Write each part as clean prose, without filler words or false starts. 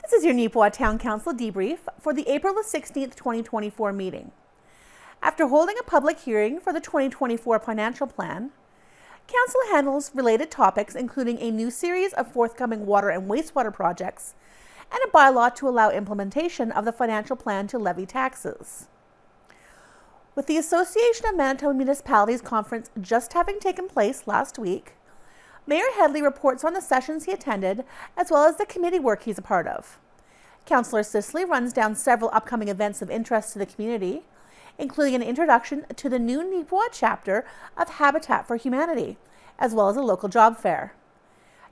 This is your Neepawa Town Council Debrief for the April 16th, 2024 meeting. After holding a public hearing for the 2024 financial plan, Council handles related topics including a new series of forthcoming water and wastewater projects and a bylaw to allow implementation of the financial plan to levy taxes. With the Association of Manitoba Municipalities Conference just having taken place last week, Mayor Headley reports on the sessions he attended, as well as the committee work he's a part of. Councillor Sisley runs down several upcoming events of interest to the community, including an introduction to the new Neepawa chapter of Habitat for Humanity, as well as a local job fair.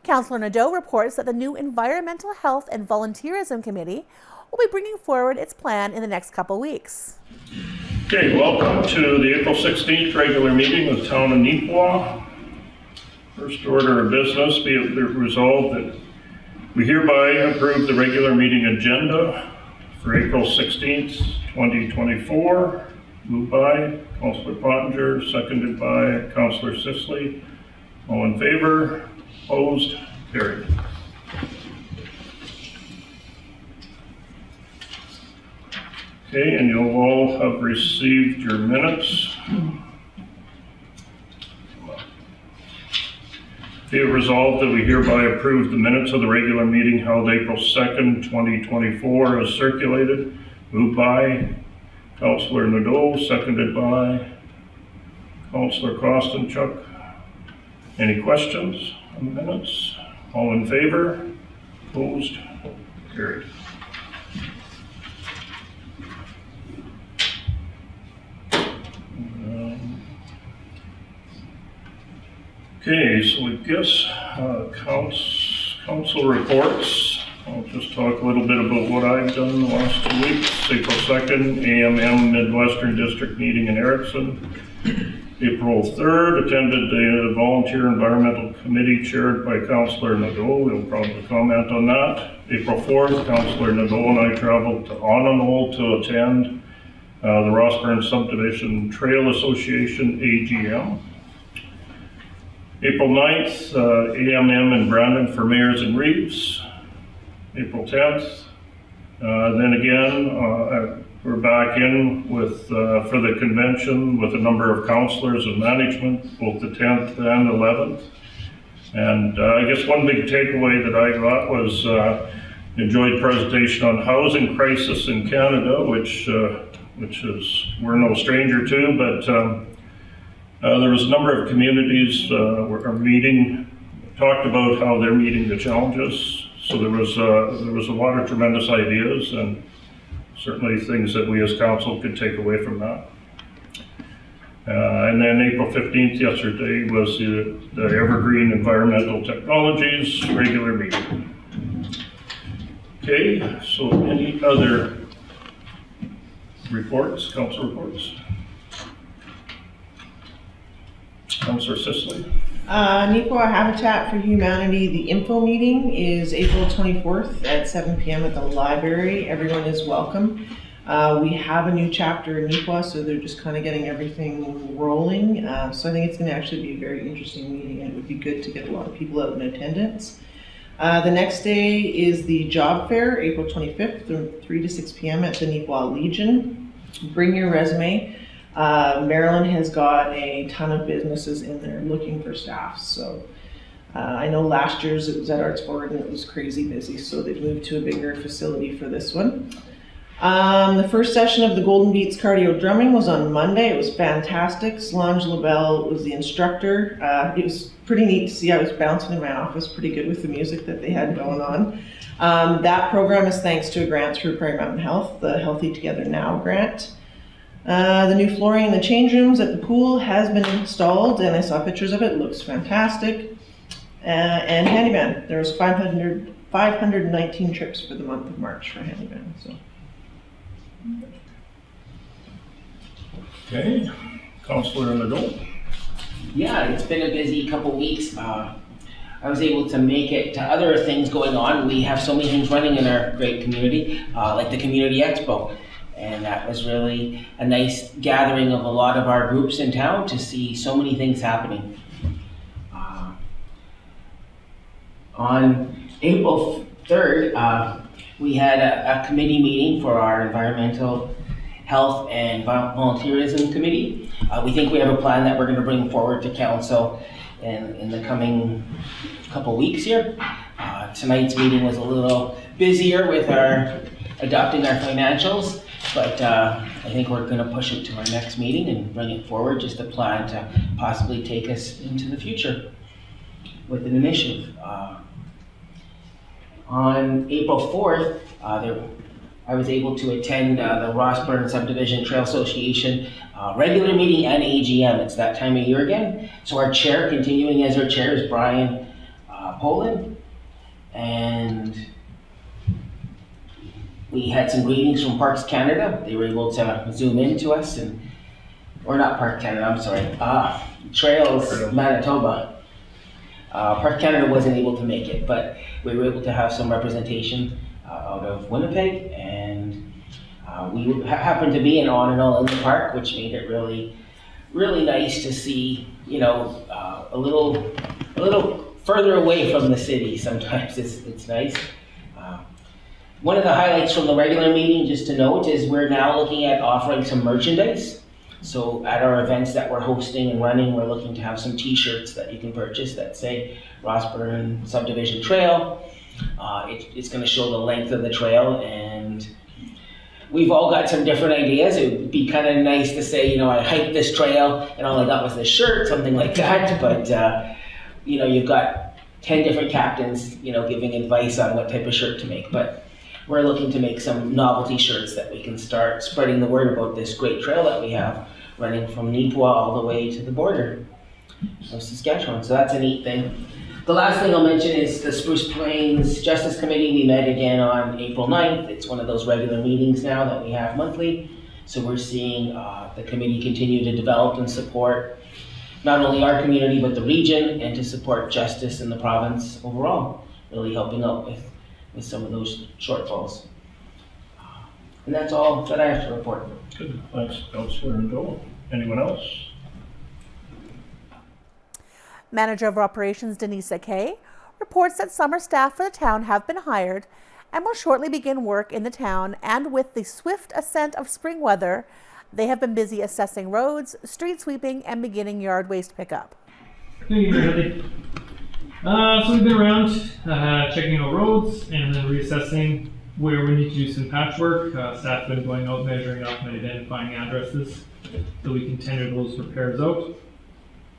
Councillor Nadeau reports that the new Environmental Health and Volunteerism Committee will be bringing forward its plan in the next couple weeks. Okay, welcome to the April 16th regular meeting of the Town of Neepawa. First order of business, be it resolved that we hereby approve the regular meeting agenda for April 16th, 2024. Moved by Councillor Pottinger, seconded by Councillor Sisley. All in favor? Opposed? Carried. Okay, and you'll all have received your minutes. Be it resolved that we hereby approve the minutes of the regular meeting held April 2nd, 2024 as circulated. Moved by Councillor Nadeau, seconded by Councillor Kostenchuk. Any questions on the minutes? All in favor? Opposed? Carried. Okay, so I guess council reports. I'll just talk a little bit about what I've done the last 2 weeks. April 2nd, AMM Midwestern District meeting in Erickson. April 3rd, attended the Volunteer Environmental Committee chaired by Councillor Nadeau. We'll probably comment on that. April 4th, Councillor Nadeau and I traveled to Onanol to attend the Rossburn Subdivision Trail Association AGM. April 9th, AMM in Brandon for Mayors and Reeves. April 10th, then again, we're back in with for the convention with a number of councillors and management, both the 10th and 11th. And I guess one big takeaway that I got was enjoyed presentation on housing crisis in Canada, which is we're no stranger to, but there was a number of communities were meeting, talked about how they're meeting the challenges. So there was a lot of tremendous ideas and certainly things that we as council could take away from that. And then April 15th, yesterday, was the Evergreen Environmental Technologies regular meeting. Okay, so any other reports, council reports? Councillor Sisley. Neepawa Habitat for Humanity, the info meeting is April 24th at 7 p.m. at the library. Everyone is welcome. We have a new chapter in Neepawa, so they're just kind of getting everything rolling. So I think it's going to actually be a very interesting meeting, and it would be good to get a lot of people out in attendance. The next day is the job fair, April 25th from 3 to 6 p.m. at the Neepawa Legion. Bring your resume. Maryland has got a ton of businesses in there looking for staff. So I know last year's it was at Arts Forward and it was crazy busy. So they've moved to a bigger facility for this one. The first session of the Golden Beats cardio drumming was on Monday. It was fantastic. Solange LaBelle was the instructor. It was pretty neat to see. I was bouncing in my office pretty good with the music that they had going on. That program is thanks to a grant through Prairie Mountain Health, the Healthy Together Now grant. The new flooring in the change rooms at the pool has been installed, and I saw pictures of it. It looks fantastic. And handyman, there was 519 trips for the month of March for handyman. So. Okay, Councillor Nadeau. Yeah, it's been a busy couple weeks. I was able to make it to other things going on. We have so many things running in our great community, like the Community Expo. And that was really a nice gathering of a lot of our groups in town to see so many things happening. On April 3rd, we had a committee meeting for our environmental health and volunteerism committee. We think we have a plan that we're going to bring forward to council in the coming couple weeks here. Tonight's meeting was a little busier with adopting our financials, but I think we're going to push it to our next meeting and bring it forward, just a plan to possibly take us into the future with an initiative. On April 4th, I was able to attend the Rossburn Subdivision Trail Association regular meeting and AGM. It's that time of year again. So our chair, continuing as our chair, is Brian Poland. And we had some greetings from Parks Canada. They were able to zoom in to us, or not Parks Canada, I'm sorry, Trails Manitoba. Parks Canada wasn't able to make it, but we were able to have some representation out of Winnipeg, and we happened to be in Onondaga in the park, which made it really, really nice to see, a little further away from the city. Sometimes it's nice. One of the highlights from the regular meeting, just to note, is we're now looking at offering some merchandise. So at our events that we're hosting and running, we're looking to have some t-shirts that you can purchase that say Rossburn Subdivision Trail. It's going to show the length of the trail, and we've all got some different ideas. It would be kind of nice to say, I hiked this trail and all I got was this shirt, something like that. But, you've got 10 different captains, giving advice on what type of shirt to make. But we're looking to make some novelty shirts that we can start spreading the word about this great trail that we have running from Neepawa all the way to the border of Saskatchewan. So that's a neat thing. The last thing I'll mention is the Spruce Plains Justice Committee. We met again on April 9th. It's one of those regular meetings now that we have monthly. So we're seeing the committee continue to develop and support not only our community, but the region, and to support justice in the province overall, really helping out with some of those shortfalls. And that's all that I have to report. Good, thanks, Councillor Joel. Anyone else? Manager of Operations Denisa Kay reports that summer staff for the town have been hired and will shortly begin work in the town, and with the swift ascent of spring weather, they have been busy assessing roads, street sweeping, and beginning yard waste pickup. Thank you, Bradley. So we've been around checking out roads and then reassessing where we need to do some patchwork. Staff have been going out, measuring up and identifying addresses so we can tender those repairs out.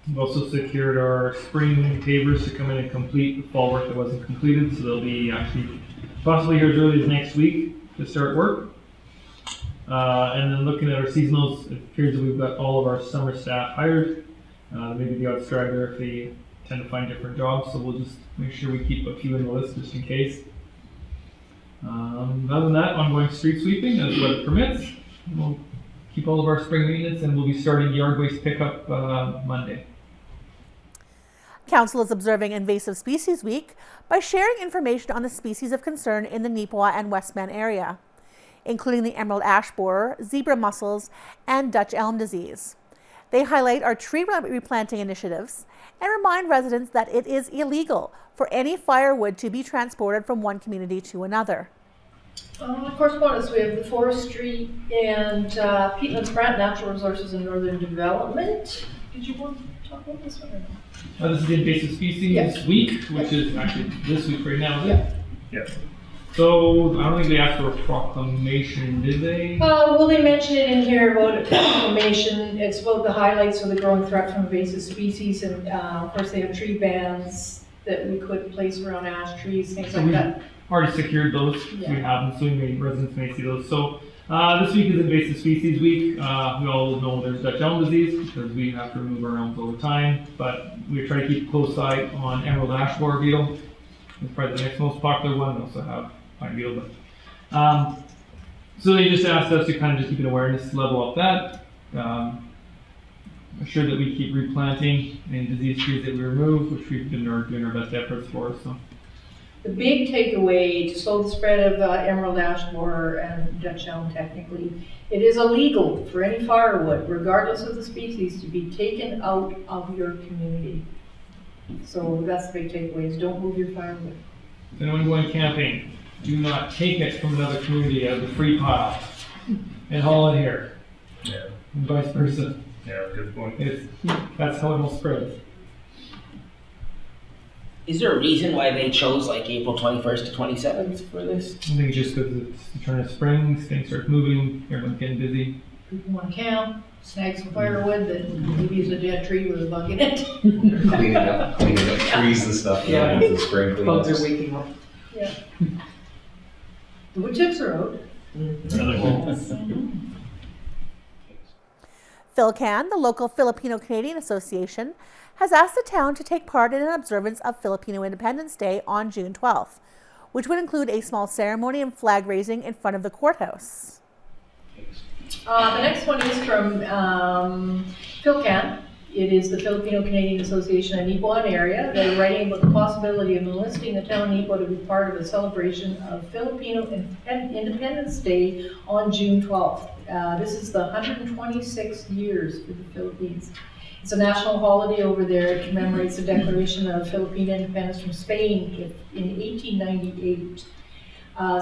We've also secured our spring pavers to come in and complete the fall work that wasn't completed, so they'll be actually possibly here as early as next week to start work. And then looking at our seasonals, it appears that we've got all of our summer staff hired. Maybe the odd straggler if they tend to find different jobs, so we'll just make sure we keep a few in the list just in case. Other than that, ongoing street sweeping as weather permits. We'll keep all of our spring maintenance, and we'll be starting yard waste pickup Monday. Council is observing Invasive Species Week by sharing information on the species of concern in the Neepawa and Westman area, including the emerald ash borer, zebra mussels, and Dutch elm disease. They highlight our tree replanting initiatives and remind residents that it is illegal for any firewood to be transported from one community to another. Correspondence, we have the forestry and Peatlands Grant, Natural Resources and Northern Development. Did you want to talk about this one or not? This is the Invasive Species Week, which is actually this week right now, isn't it? Yeah. So, I don't think they asked for a proclamation, did they? Well, they mentioned it in here about a proclamation. It's about the highlights of the growing threat from invasive species, and of course they have tree bans that we could place around ash trees, things like that. Already secured those. Yeah. We have them, so residents may see those. So this week is Invasive Species Week. We all know there's Dutch elm disease because we have to remove our elms all the time, but we try to keep a close eye on emerald ash borer beetle. It's probably the next most popular one. We also have pine beetle, but so they just asked us to kind of just keep an awareness level of that. Ensure that we keep replanting any disease trees that we remove, which we've been doing our best efforts for. So. The big takeaway to slow the spread of emerald ash borer and Dutch elm, technically, it is illegal for any firewood, regardless of the species, to be taken out of your community. So that's the big takeaway, is don't move your firewood. Is anyone going camping? do not take it from another community out of the free pile and haul it here. Yeah. And vice versa. Yeah, good point. That's how it will spread. Is there a reason why they chose like April 21st to 27th for this? I think just because it's the turn of spring, things start moving, everyone's getting busy. People want to camp, snag some firewood that maybe is a dead tree with a bug in it. Cleaning up trees and stuff. Yeah. With the spring Bugs are cleanups. waking up. Yeah. The wood chips are out. Really cool. PhilCan, the local Filipino-Canadian Association, has asked the town to take part in an observance of Filipino Independence Day on June 12th, which would include a small ceremony and flag raising in front of the courthouse. The next one is from PhilCan. It is the Filipino-Canadian Association in Neepawa area. They're writing about the possibility of enlisting the town of Neepawa to be part of a celebration of Filipino Independence Day on June 12th. This is the 126 years for the Philippines. It's a national holiday over there. It commemorates the declaration of Philippine independence from Spain in 1898.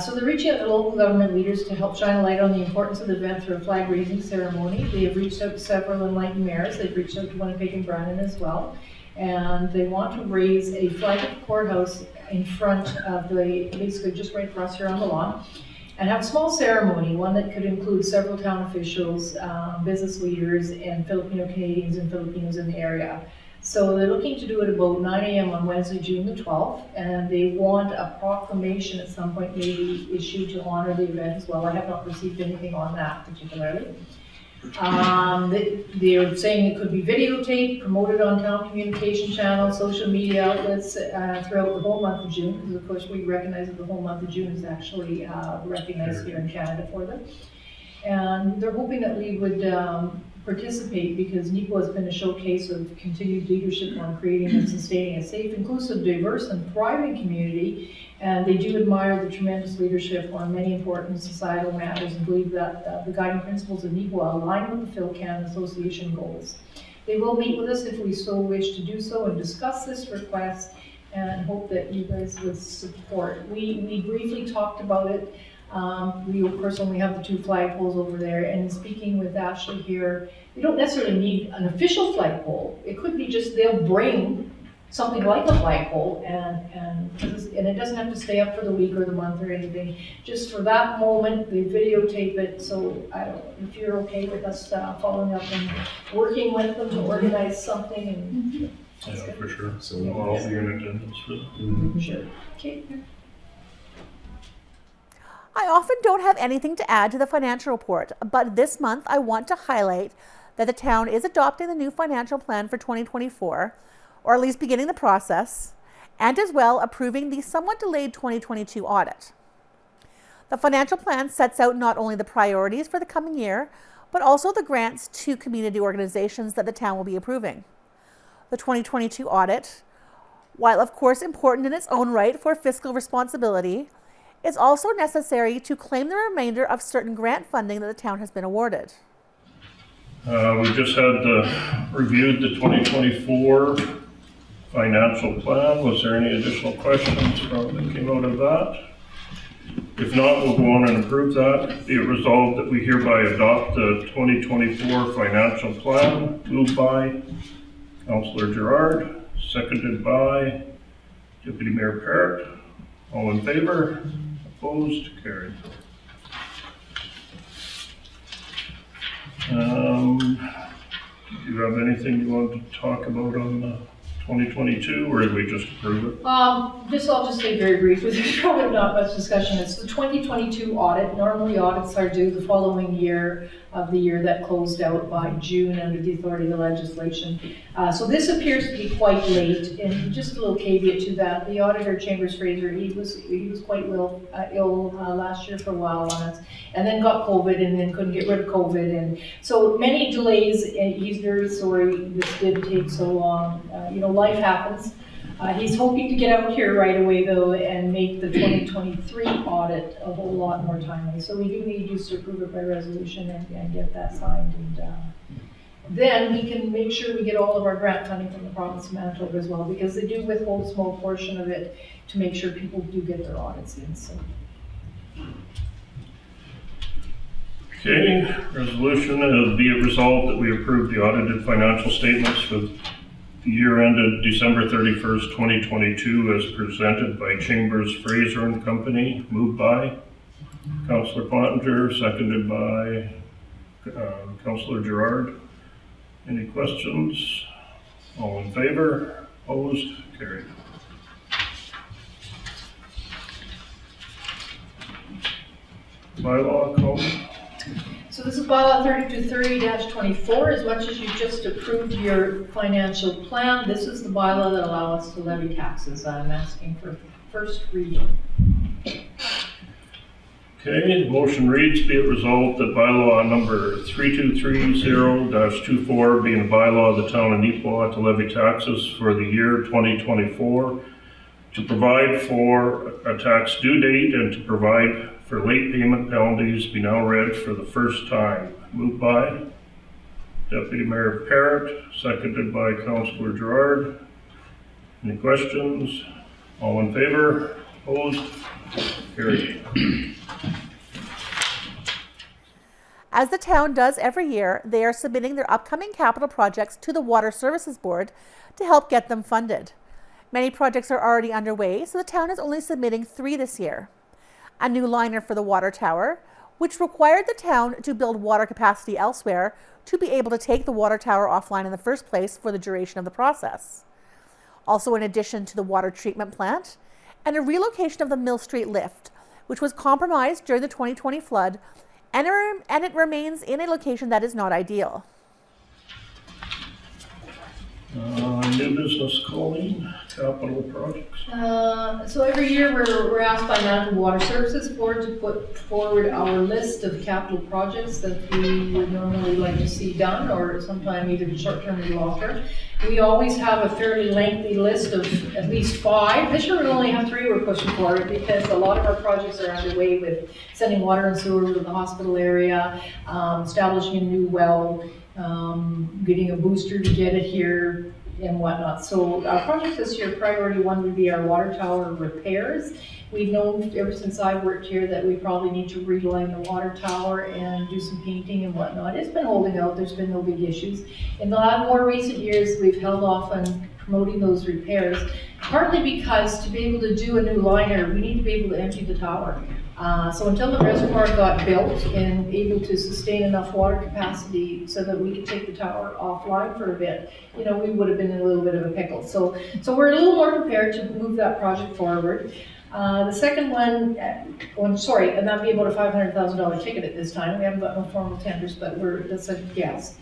So they're reaching out to local government leaders to help shine a light on the importance of the event through a flag raising ceremony. They have reached out to several enlightened mayors. They've reached out to Winnipeg and Brandon as well. And they want to raise a flag at the courthouse in front of basically just right across here on the lawn, and have a small ceremony, one that could include several town officials, business leaders, and Filipino Canadians and Filipinos in the area. So they're looking to do it about 9 a.m. on Wednesday, June the 12th, and they want a proclamation at some point maybe issued to honor the event as well. I have not received anything on that particularly. They're saying it could be videotaped, promoted on town communication channels, social media outlets throughout the whole month of June, because of course we recognize that the whole month of June is actually recognized here in Canada for them. And they're hoping that we would participate, because Neepawa has been a showcase of continued leadership on creating and sustaining a safe, inclusive, diverse, and thriving community. And they do admire the tremendous leadership on many important societal matters and believe that the guiding principles of Neepawa align with the PhilCan Association goals. They will meet with us if we so wish to do so and discuss this request, and hope that you guys would support. We briefly talked about it. We of course only have the 2 flagpoles over there, and speaking with Ashley here, we don't necessarily need an official flagpole. It could be just they'll bring something like a flagpole, and it doesn't have to stay up for the week or the month or anything. Just for that moment, they videotape it. So I don't know if you're okay with us following up and working with them to organize something. And Yeah, for sure. So I'll be in attendance for that. sure. Okay. I often don't have anything to add to the financial report, but this month I want to highlight that the town is adopting the new financial plan for 2024, or at least beginning the process, and as well approving the somewhat delayed 2022 audit. The financial plan sets out not only the priorities for the coming year, but also the grants to community organizations that the town will be approving. The 2022 audit, while of course important in its own right for fiscal responsibility, is also necessary to claim the remainder of certain grant funding that the town has been awarded. We just had reviewed the 2024 financial plan. Was there any additional questions that came out of that? If not, we'll go on and approve that. Be it resolved that we hereby adopt the 2024 financial plan, moved by Councillor Gerard, seconded by Deputy Mayor Parrott. All in favor? Opposed? Carried. Do you have anything you want to talk about on 2022, or did we just approve it? I'll just say very briefly, there's probably not much discussion. It's the 2022 audit. Normally audits are due the following year of the year that closed out by June under the authority of the legislation. So this appears to be quite late, and just a little caveat to that, the auditor, Chambers Fraser, he was quite ill last year for a while on it, and then got COVID and then couldn't get rid of COVID, and so many delays, and he's very sorry this did take so long. Life happens. He's hoping to get out here right away though and make the 2023 audit a whole lot more timely. So we do need you to approve it by resolution and get that signed, and then we can make sure we get all of our grant funding from the province of Manitoba as well, because they do withhold a small portion of it to make sure people do get their audits in. So Okay, resolution, be it resolved that we approve the audited financial statements for the year ended December 31st, 2022 as presented by Chambers, Fraser and Company, moved by Councillor Pottinger, seconded by Councillor Gerard. Any questions? All in favor? Opposed? Carried. Bylaw code. So this is bylaw 3230-24. As much as you just approved your financial plan, this is the bylaw that allows us to levy taxes. I'm asking for first reading. Okay, the motion reads, be it resolved that bylaw number 3230-24 being a bylaw of the town of Neepawa to levy taxes for the year 2024, to provide for a tax due date and to provide for late payment penalties be now read for the first time. Moved by Deputy Mayor Parrott, seconded by Councillor Gerard. Any questions? All in favor? Opposed? Carried. As the town does every year, they are submitting their upcoming capital projects to the Water Services Board to help get them funded. Many projects are already underway, so the town is only submitting 3 this year. A new liner for the water tower, which required the town to build water capacity elsewhere to be able to take the water tower offline in the first place for the duration of the process. Also, in addition to the water treatment plant, and a relocation of the Mill Street lift, which was compromised during the 2020 flood, and it remains in a location that is not ideal. New business, Colleen, capital projects. So every year we're asked by Mountain Water Services Board to put forward our list of capital projects that we would normally like to see done, or sometime either short-term or long-term. We always have a fairly lengthy list of at least 5. This year we only have 3 we're pushing forward because a lot of our projects are underway with sending water and sewer to the hospital area, establishing a new well, getting a booster to get it here, and whatnot. So our project this year, priority 1 would be our water tower repairs. We've known ever since I've worked here that we probably need to reline the water tower and do some painting and whatnot. It's been holding out, there's been no big issues. In the more recent years, we've held off on promoting those repairs, partly because to be able to do a new liner, we need to be able to empty the tower. So until the reservoir got built and able to sustain enough water capacity so that we could take the tower offline for a bit, we would have been in a little bit of a pickle. So we're a little more prepared to move that project forward. The second one, and that'd be about a $500,000 ticket at this time. We haven't got no formal tenders, but that's a guess.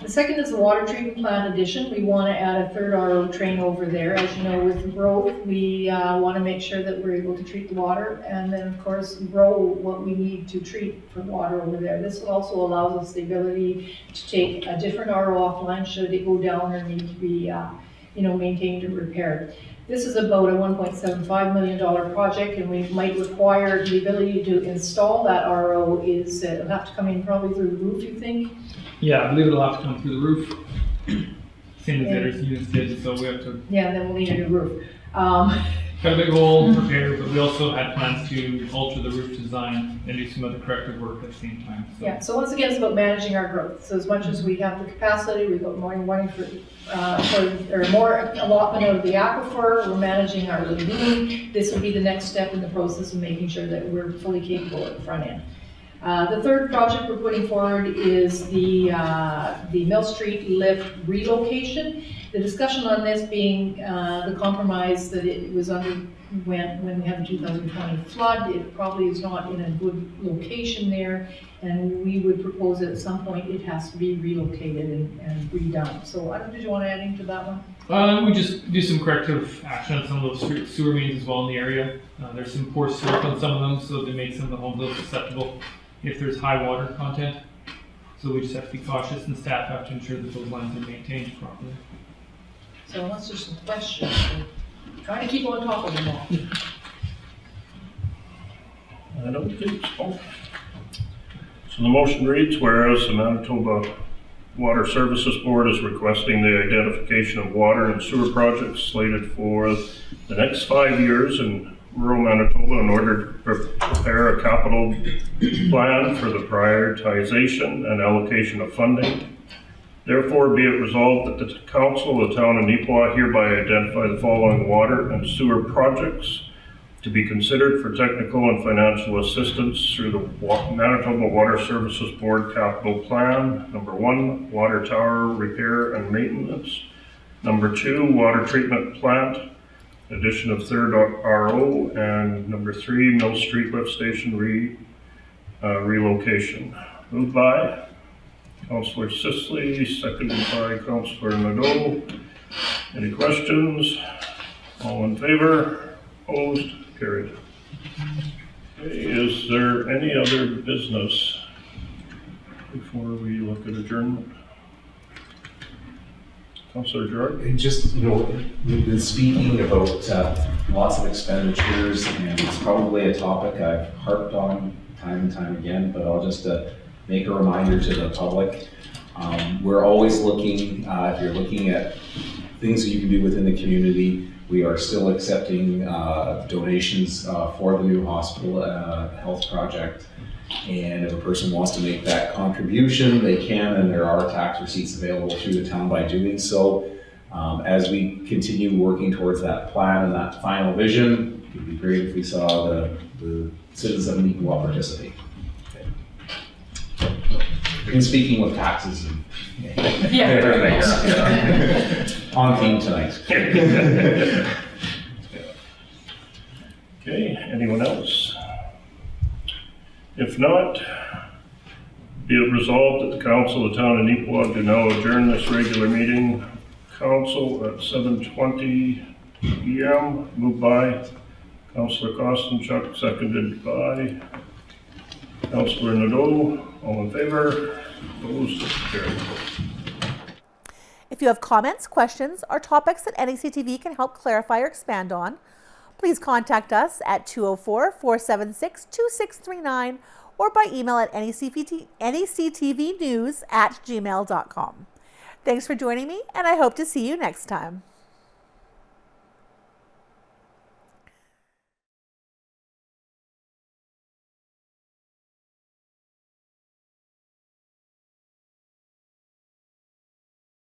The second is the water treatment plant addition. We want to add a 3rd RO train over there. As you know, with growth, we want to make sure that we're able to treat the water and then, of course, grow what we need to treat for water over there. This also allows us the ability to take a different RO offline should it go down or need to be maintained or repaired. This is about a $1.75 million project, and we might require the ability to install that RO. It'll have to come in probably through the roof, you think? Yeah, I believe it'll have to come through the roof. Same as the other units did, so we have to. Yeah, then we'll need a new roof. Got a big hole prepared, but we also had plans to alter the roof design and do some other corrective work at the same time. So. Yeah, so once again, it's about managing our growth. So as much as we have the capacity, we've got more money more allotment of the aquifer, we're managing our lagoon. This will be the next step in the process of making sure that we're fully capable at the front end. The third project we're putting forward is the Mill Street lift relocation. The discussion on this being the compromise that it was underwent when we had the 2020 flood. It probably is not in a good location there, and we would propose that at some point it has to be relocated and redone. So did you want to add into that one? We just do some corrective action on some of those sewer mains as well in the area. There's some poor slope on some of them, so they make some of the homes a little susceptible if there's high water content. So we just have to be cautious, and staff have to ensure that those lines are maintained properly. So unless there's some questions, we're trying to keep on top of them all. I don't think so. So the motion reads, whereas the Manitoba Water Services Board is requesting the identification of water and sewer projects slated for the next 5 years and rural Manitoba in order to prepare a capital plan for the prioritization and allocation of funding. Therefore, be it resolved that the Council of the Town of Neepawa hereby identify the following water and sewer projects to be considered for technical and financial assistance through the Manitoba Water Services Board Capital Plan. Number 1, water tower repair and maintenance. Number 2, water treatment plant, addition of third RO. And number 3, Mill Street lift station relocation. Moved by Councillor Sisley, seconded by Councillor Nadeau. Any questions? All in favor? Opposed? Carried. Okay, is there any other business before we look at adjournment? Councillor Gerard? And just, we've been speaking about lots of expenditures, and it's probably a topic I've harped on time and time again, but I'll just make a reminder to the public. We're always looking, if you're looking at things that you can do within the community, we are still accepting donations for the new hospital health project. And if a person wants to make that contribution, they can, and there are tax receipts available through the town by doing so. As we continue working towards that plan and that final vision, it would be great if we saw the citizens of Neepawa participate. In speaking with taxes and everything else. On theme tonight. Okay, anyone else? If not, be it resolved that the Council of the Town of Neepawa do now adjourn this regular meeting council at 7:20 p.m. Moved by Councillor Kostenchuk, seconded by Councillor Nadeau. All in favor? Opposed? Carried. If you have comments, questions, or topics that NECTV can help clarify or expand on, please contact us at 204-476-2639 or by email at nectvnews@gmail.com. Thanks for joining me, and I hope to see you next time.